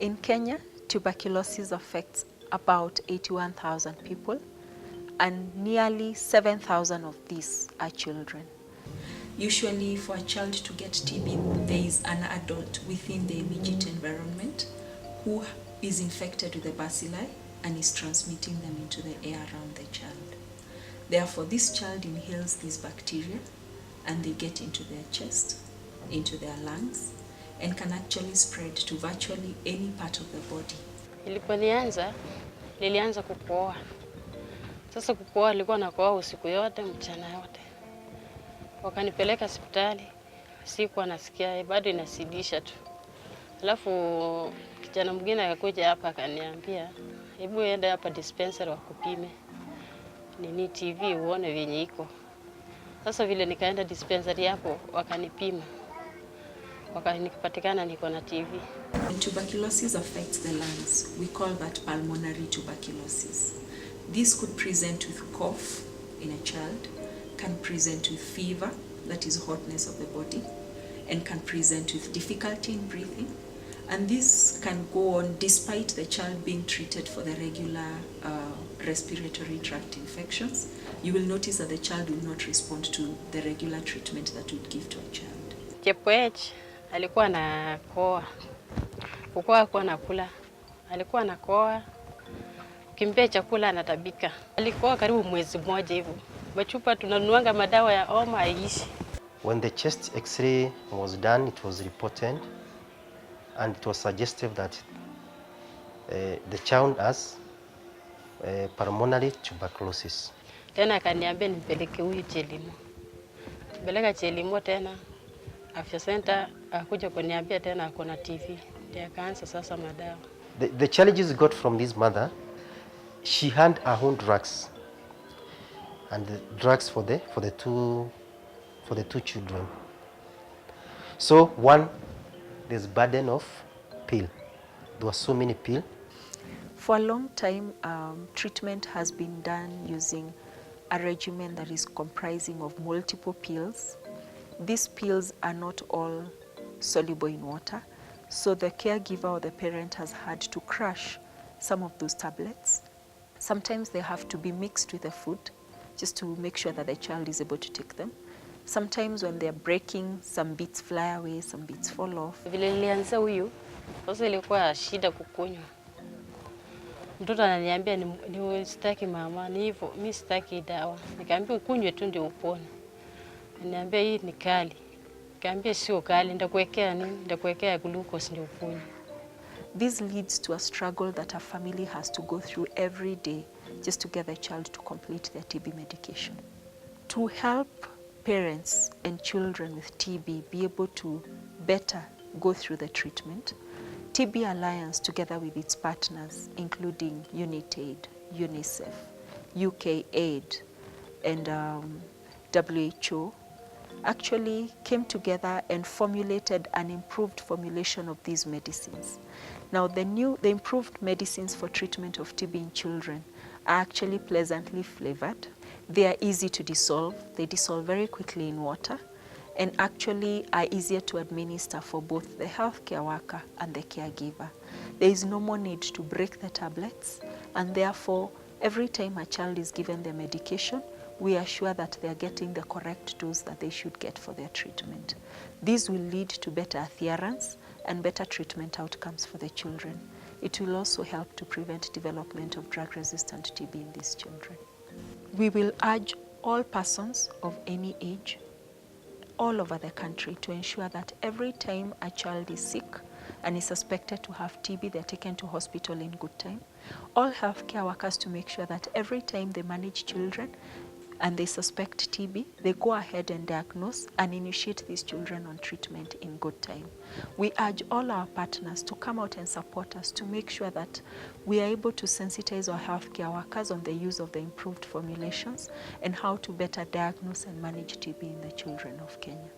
In Kenya, tuberculosis affects about 81,000 people, and nearly 7,000 of these are children. Usually for a child to get TB, there is an adult within the immediate environment who is infected with the bacilli and is transmitting them into the air around the child. Therefore, this child inhales these bacteria and they get into their chest, into their lungs, and can actually spread to virtually any part of the body. Nilianza kukohoa. Sasa kukohoa nilikuwa nakohoa usiku yote, mchana yote. Wakanipeleka hospitali, sikuwa nasikia, bado inasidisha tu. Alafu kijana mwingine akakuja hapa akaniambia, hebu enda hapa dispensary wakupime nini TB uone venye iko. Sasa vile nikaenda dispensary hapo wakanipima. Wakanipatikana niko na TB. When tuberculosis affects the lungs, we call that pulmonary tuberculosis. This could present with cough in a child, can present with fever, that is hotness of the body, and can present with difficulty in breathing. And this can go on despite the child being treated for the regular respiratory tract infections. You will notice that the child will not respond to the regular treatment that we would give to a child. Chepwech alikuwa anakohoa. Kukohoa kwa nakula. Alikuwa anakohoa. Kimpea chakula anatabika. Alikohoa karibu mwezi mmoja hivyo. Machupa tunanunuanga madawa ya homa haishi. When the chest X-ray was done, it was reported and it was suggestive that the child has pulmonary tuberculosis. Tena akaniambia nipeleke huyu Chelimo. Nipeleka Chelimo tena afya center akuja kuniambia tena ako na TB. Ndio akaanza sasa madawa. The challenges got from this mother, she had her own drugs and the drugs for the two children. So one, there's burden of pill. There were so many pills. For a long time, treatment has been done using a regimen that is comprising of multiple pills. These pills are not all soluble in water, so the caregiver or the parent has had to crush some of those tablets. Sometimes they have to be mixed with the food just to make sure that the child is able to take them. Sometimes when they're breaking, some bits fly away, some bits fall off. Vile nilianza huyu, sasa ilikuwa shida kukunywa. Mtoto ananiambia ni sitaki mama, ni hivyo, mimi sitaki dawa. Nikamwambia ukunywe tu ndio upone. Ananiambia hii ni kali. Nikamwambia sio kali, nitakuwekea nini? Nitakuwekea glucose ndio upone. This leads to a struggle that a family has to go through every day just to get the child to complete their TB medication. To help parents and children with TB be able to better go through the treatment, TB Alliance, together with its partners, including UNITAID, UNICEF, UKAID, and WHO, actually came together and formulated an improved formulation of these medicines. Now, the improved medicines for treatment of TB in children are actually pleasantly flavored. They are easy to dissolve. They dissolve very quickly in water and actually are easier to administer for both the healthcare worker and the caregiver. There is no more need to break the tablets, and therefore, every time a child is given their medication, we are sure that they are getting the correct dose that they should get for their treatment. This will lead to better adherence and better treatment outcomes for the children. It will also help to prevent development of drug-resistant TB in these children. We will urge all persons of any age all over the country to ensure that every time a child is sick and is suspected to have TB, they're taken to hospital in good time. All healthcare workers to make sure that every time they manage children and they suspect TB, they go ahead and diagnose and initiate these children on treatment in good time. We urge all our partners to come out and support us to make sure that we are able to sensitize our healthcare workers on the use of the improved formulations and how to better diagnose and manage TB in the children of Kenya.